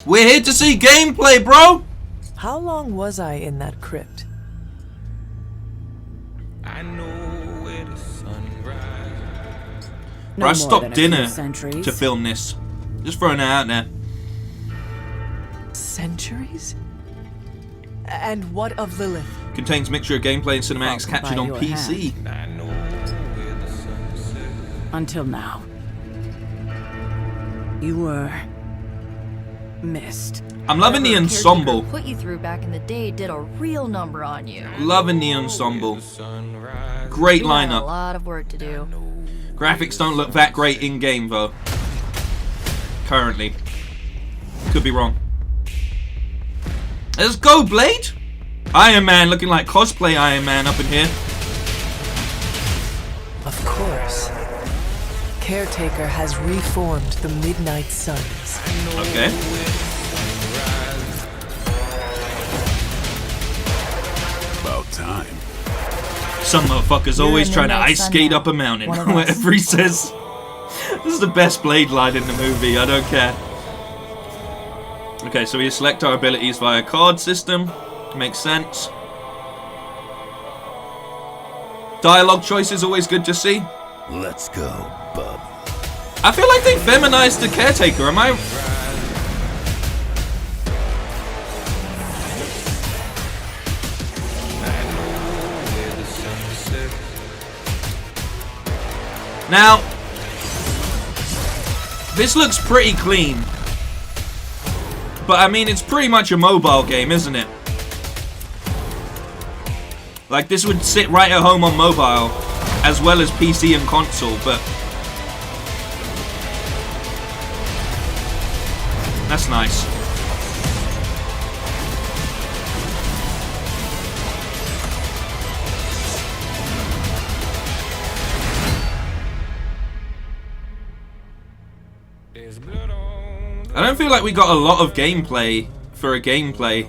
We're here to see gameplay, bro! How long was I in that crypt? I know where the sun rises. Bro, I stopped dinner to film this. Just throwing it out there. Centuries? And what of Lilith? Contains mixture of gameplay and cinematics Followed captured by on your PC. hand. I know where the sun sets. Until now. You were missed. I'm loving the Whatever ensemble. caretaker put you through back in the day did a real number on you. Loving the ensemble. The sun rises. Great You had a lineup. lot of work to do. Graphics don't look that great in game though. Currently. Could be wrong. Let's go, Blade! Iron Man looking like cosplay Iron Man up in here. Of course. Caretaker has reformed the Midnight Suns. Okay. About time. Some motherfucker's You're always a trying to Midnight ice Sun skate now. up a mountain. One of us. Whatever he says. This is the best Blade line in the movie, I don't care. Okay, so we select our abilities via card system. Makes sense. Dialogue choice is always good to see. Let's go, bub. I feel like they feminized the caretaker, am I? Now, this looks pretty clean. But I mean, it's pretty much a mobile game, isn't it? Like, this would sit right at home on mobile, as well as PC and console, but that's nice. There's blood on I don't feel like we got a lot of gameplay for a gameplay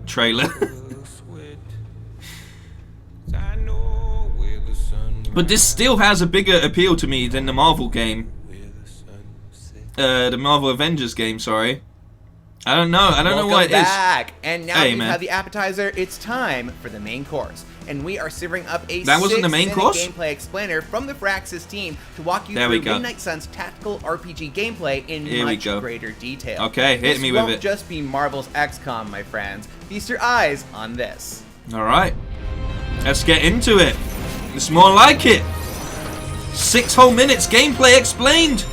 trailer. the sweat. I know where the sun But this still has a bigger appeal to me than the Marvel game. where the sun sets. The Marvel Avengers game, sorry. I don't know Welcome what it is. back. And now Hey, you've man. had the appetizer, it's time for the main course. And we are serving up a That wasn't the main 6-minute course? gameplay explainer from the Firaxis team to walk you There we through go. Midnight Sun's tactical RPG gameplay in Here we much go. greater detail. Okay, hit This me with won't it. just be Marvel's XCOM, my friends. Feast your eyes on this. Alright. Let's get into it. It's more like it. 6 whole minutes gameplay explained.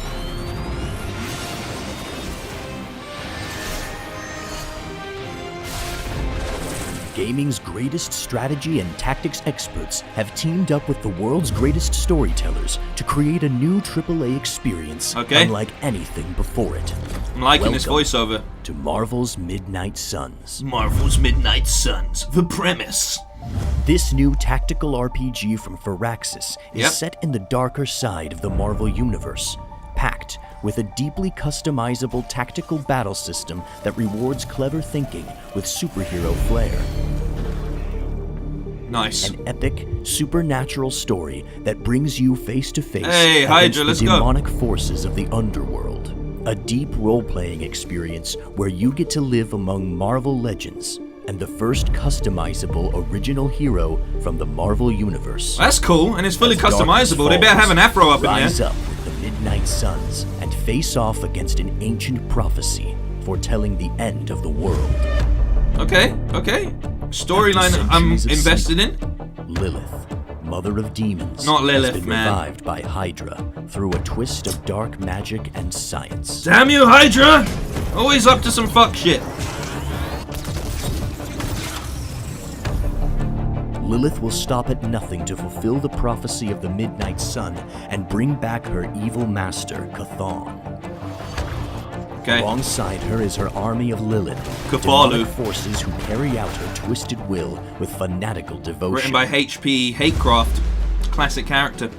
Gaming's greatest strategy and tactics experts have teamed up with the world's greatest storytellers to create a new AAA experience Okay. unlike anything before it. I'm liking this Welcome voiceover. to Marvel's Midnight Suns. Marvel's Midnight Suns. The premise. This new tactical RPG from Firaxis is Yep. set in the darker side of the Marvel Universe, packed with a deeply customizable tactical battle system that rewards clever thinking with superhero flair. Nice. An epic, supernatural story that brings you face to face Hey, against Hydra, let's the go. demonic forces of the underworld. A deep role-playing experience where you get to live among Marvel legends and the first customizable original hero from the Marvel Universe. That's cool, and it's fully As darkness customizable. They better have an afro up in Rise there. up with the Midnight Suns and face off against an ancient prophecy foretelling the end of the world. Okay, okay. Storyline After I'm centuries of invested in. Lilith, mother of demons, Not Lilith, has been man. revived by Hydra through a twist of dark magic and science. Damn you, Hydra! Always up to some fuck shit. Lilith will stop at nothing to fulfill the prophecy of the Midnight Sun and bring back her evil master, Chthon. Okay. Alongside her is her army of Lilith, Cthulhu. demonic forces who carry out her twisted will with fanatical devotion. Written by H.P. Hatecraft. Classic character.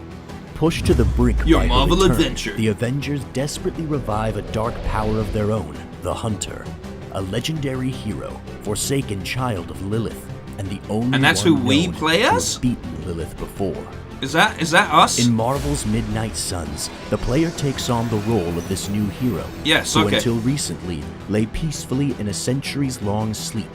Pushed to the brink Your by her Marvel return, adventure. the Avengers desperately revive a dark power of their own, the Hunter, a legendary hero, forsaken child of Lilith, and the only And that's one who we known play to have as? beaten Lilith before. Is that us? In Marvel's Midnight Suns, the player takes on the role of this new hero. Yes, who okay. until recently lay peacefully in a centuries-long sleep,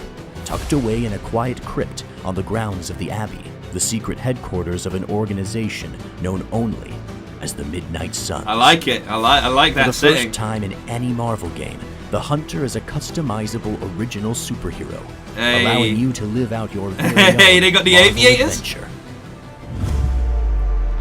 tucked away in a quiet crypt on the grounds of the Abbey, the secret headquarters of an organization known only as the Midnight Suns. I like it. I like that For the setting. first time in any Marvel game, the Hunter is a customizable original superhero, Hey. allowing you to live out your very Hey, own they got the Marvel aviators? adventure.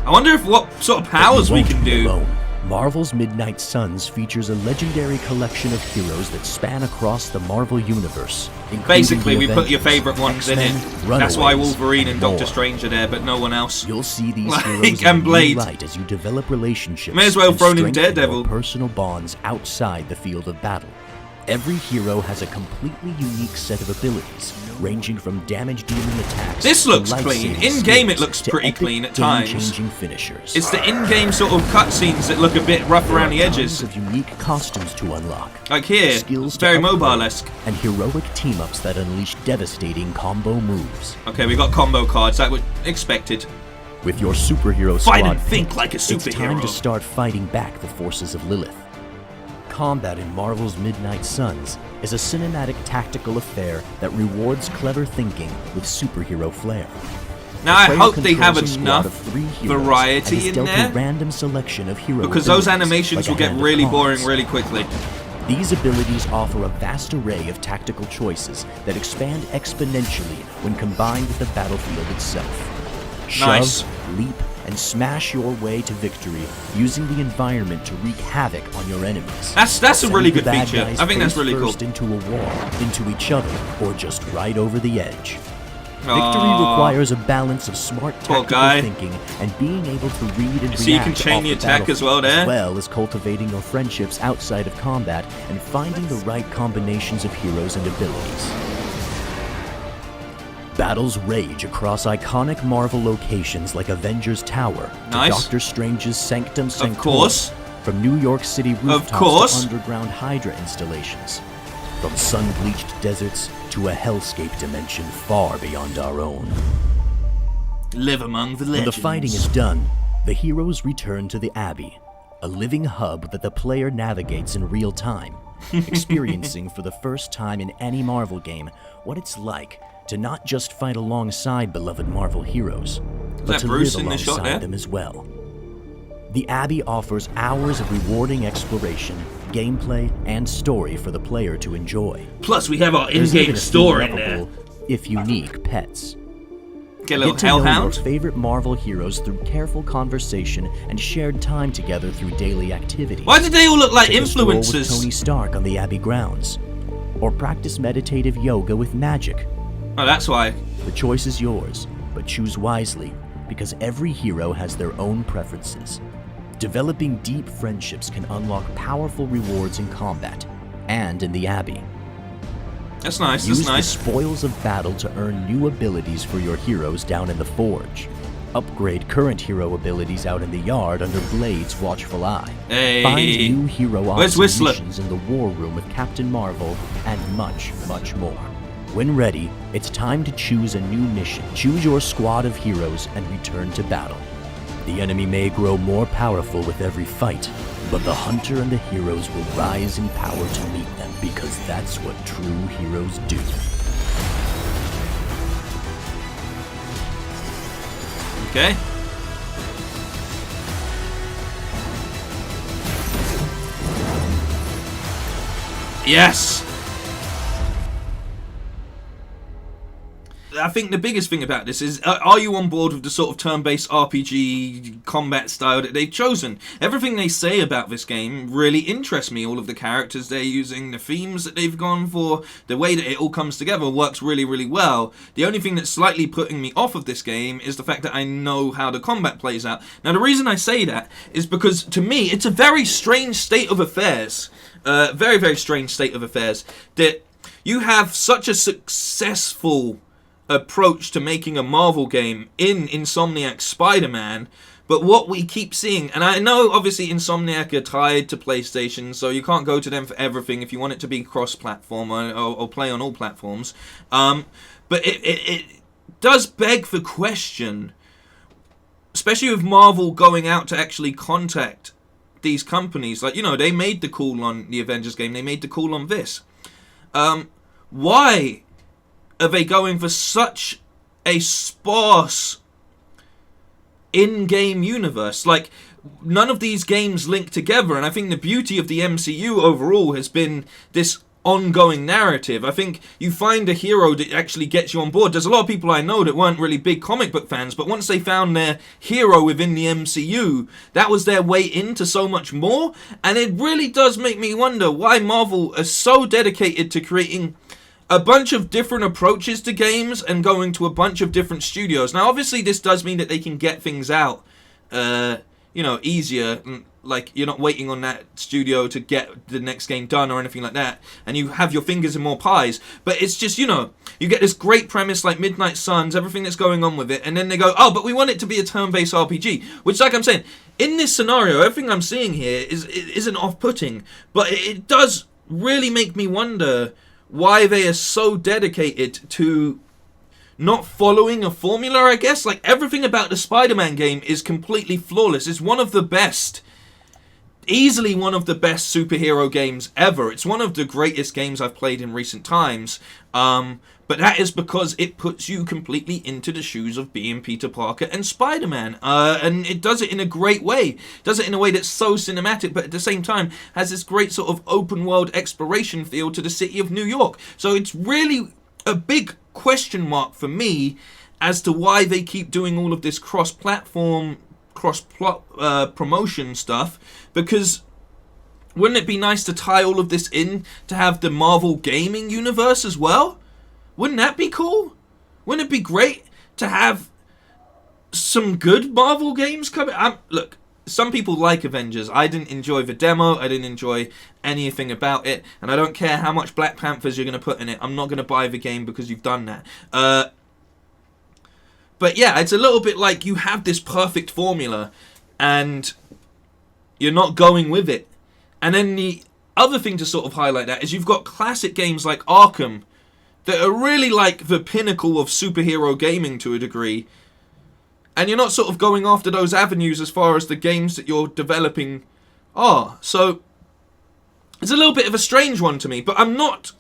I wonder if what sort of powers You we won't can be do. alone. Marvel's Midnight Suns features a legendary collection of heroes that span across the Marvel universe. including Basically, the we put your Avengers, favorite ones in it. X-Men, That's why Runaways, Wolverine and Doctor more. Strange are there, but no one else. You'll see these Like, heroes and in a Blade. new light as you develop relationships. May as well and thrown in strengthen Daredevil. your personal bonds outside the field of battle. Every hero has a completely unique set of abilities, ranging from damage-dealing attacks. This to looks clean. life-saving In-game it skills looks to pretty epic, clean at times. game-changing finishers. It's the in-game sort of cutscenes that look a bit rough around the There are edges. tons of unique costumes to unlock. Like here, skills to very upgrade, mobile-esque. and heroic team-ups that unleash devastating combo moves. Okay, we got combo cards. That was expected. With your superhero Fight squad and think picked, like a it's time superhero. to start fighting back the forces of Lilith. Combat in Marvel's Midnight Suns is a cinematic tactical affair that rewards clever thinking with superhero flair. Now I Player hope they have controls a squad enough of 3 heroes variety and is in dealt there, a random selection of hero because those abilities, animations like a will get hand of really cards. boring really quickly. These abilities offer a vast array of tactical choices that expand exponentially when combined with the battlefield itself. Shove, Nice. leap, and smash your way to victory using the environment to wreak havoc on your enemies. That's a Send really the good bad feature. guys I think that's face really cool. first into a wall, into each other, or just right over the edge. Victory Aw. requires a balance of smart Poor tactical guy. thinking and being able to read and See, you react can chain off the attack as battlefield, well there. as well as cultivating your friendships outside of combat and finding the right combinations of heroes and abilities. Battles rage across iconic Marvel locations like Avengers Tower to Nice. Doctor Strange's Sanctum Sanctorum, course. from New York City rooftops course. to underground Hydra installations, from sun-bleached deserts to a hellscape dimension far beyond our own. Live among the When legends. the fighting is done, the heroes return to the Abbey, a living hub that the player navigates in real time, experiencing for the first time in any Marvel game what it's like to not just fight alongside beloved Marvel heroes, but that to Bruce live in the shot alongside there? them as well. The Abbey offers hours of rewarding exploration, gameplay, and story for the player to enjoy. Plus, we have our There's in-game even a few store in there. lovable, if unique, pets. Get a little Get to know your hellhound. favorite Marvel heroes through careful conversation and shared time together through daily activities. Why did they all look like Take a stroll with influencers? Tony Stark on the Abbey grounds, or practice meditative yoga with magic. Oh, that's why. The choice is yours, but choose wisely, because every hero has their own preferences. Developing deep friendships can unlock powerful rewards in combat and in the Abbey. That's nice. Use That's the nice. spoils of battle to earn new abilities for your heroes down in the Forge. Upgrade current hero abilities out in the yard under Blade's watchful eye. Hey. Find new hero Where's awesome Whistler? missions in the War Room with Captain Marvel, and much, much more. When ready, it's time to choose a new mission. Choose your squad of heroes and return to battle. The enemy may grow more powerful with every fight, but the hunter and the heroes will rise in power to meet them, because that's what true heroes do. Okay. Yes. I think the biggest thing about this is, are you on board with the sort of turn-based RPG combat style that they've chosen? Everything they say about this game really interests me. All of the characters they're using, the themes that they've gone for, the way that it all comes together works really, really well. The only thing that's slightly putting me off of this game is the fact that I know how the combat plays out. Now, the reason I say that is because, to me, it's a very strange state of affairs. Very, very strange state of affairs. That you have such a successful approach to making a Marvel game in Insomniac's Spider-Man, but what we keep seeing, and I know obviously Insomniac are tied to PlayStation, so you can't go to them for everything if you want it to be cross-platform or play on all platforms, but it does beg the question, especially with Marvel going out to actually contact these companies, like, you know, they made the call on the Avengers game, they made the call on this. Why are they going for such a sparse in-game universe? Like, none of these games link together, and I think the beauty of the MCU overall has been this ongoing narrative. I think you find a hero that actually gets you on board. There's a lot of people I know that weren't really big comic book fans, but once they found their hero within the MCU, that was their way into so much more, and it really does make me wonder why Marvel is so dedicated to creating a bunch of different approaches to games and going to a bunch of different studios. Now, obviously, this does mean that they can get things out, you know, easier. Like, you're not waiting on that studio to get the next game done or anything like that, and you have your fingers in more pies. But it's just, you know, you get this great premise like Midnight Suns, everything that's going on with it, and then they go, oh, but we want it to be a turn-based RPG. Which, like I'm saying, in this scenario, everything I'm seeing here isn't off-putting, but it does really make me wonder why they are so dedicated to not following a formula, I guess. Like, everything about the Spider-Man game is completely flawless. It's one of the best, easily one of the best superhero games ever. It's one of the greatest games I've played in recent times. But that is because it puts you completely into the shoes of being Peter Parker and Spider-Man. And it does it in a great way. It does it in a way that's so cinematic, but at the same time has this great sort of open world exploration feel to the city of New York. So it's really a big question mark for me as to why they keep doing all of this cross-platform, cross-plot promotion stuff, because wouldn't it be nice to tie all of this in to have the Marvel gaming universe as well? Wouldn't that be cool? Wouldn't it be great to have some good Marvel games coming? Look, some people like Avengers. I didn't enjoy the demo. I didn't enjoy anything about it. And I don't care how much Black Panthers you're going to put in it. I'm not going to buy the game because you've done that. But yeah, it's a little bit like you have this perfect formula and you're not going with it. And then the other thing to sort of highlight that is you've got classic games like Arkham that are really like the pinnacle of superhero gaming to a degree, and you're not sort of going after those avenues as far as the games that you're developing are. So it's a little bit of a strange one to me, but I'm not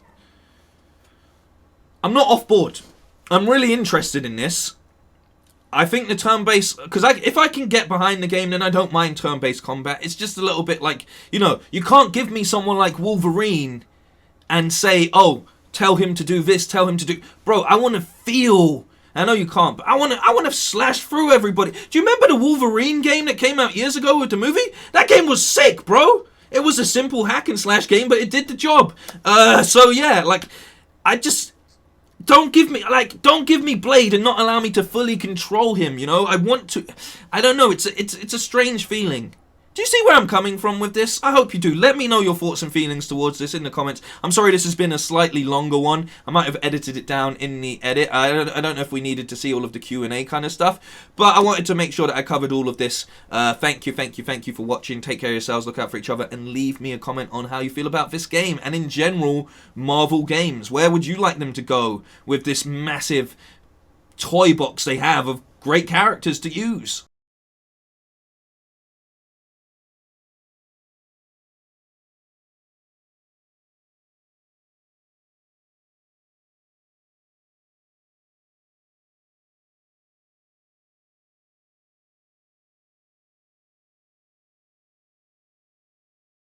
off board. I'm really interested in this. I think the turn-based, because if I can get behind the game, then I don't mind turn-based combat. It's just a little bit like, you know, you can't give me someone like Wolverine and say, oh, tell him to do this, tell him to do... Bro, I want to feel... I know you can't, but I want to slash through everybody. Do you remember the Wolverine game that came out years ago with the movie? That game was sick, bro. It was a simple hack and slash game, but it did the job. So yeah, like, I just... Don't give me Blade and not allow me to fully control him, you know? I want to... I don't know, it's a strange feeling. Do you see where I'm coming from with this? I hope you do. Let me know your thoughts and feelings towards this in the comments. I'm sorry this has been a slightly longer one. I might have edited it down in the edit. I don't know if we needed to see all of the Q&A kind of stuff, but I wanted to make sure that I covered all of this. Thank you for watching. Take care of yourselves, look out for each other, and leave me a comment on how you feel about this game, and in general, Marvel games. Where would you like them to go with this massive toy box they have of great characters to use?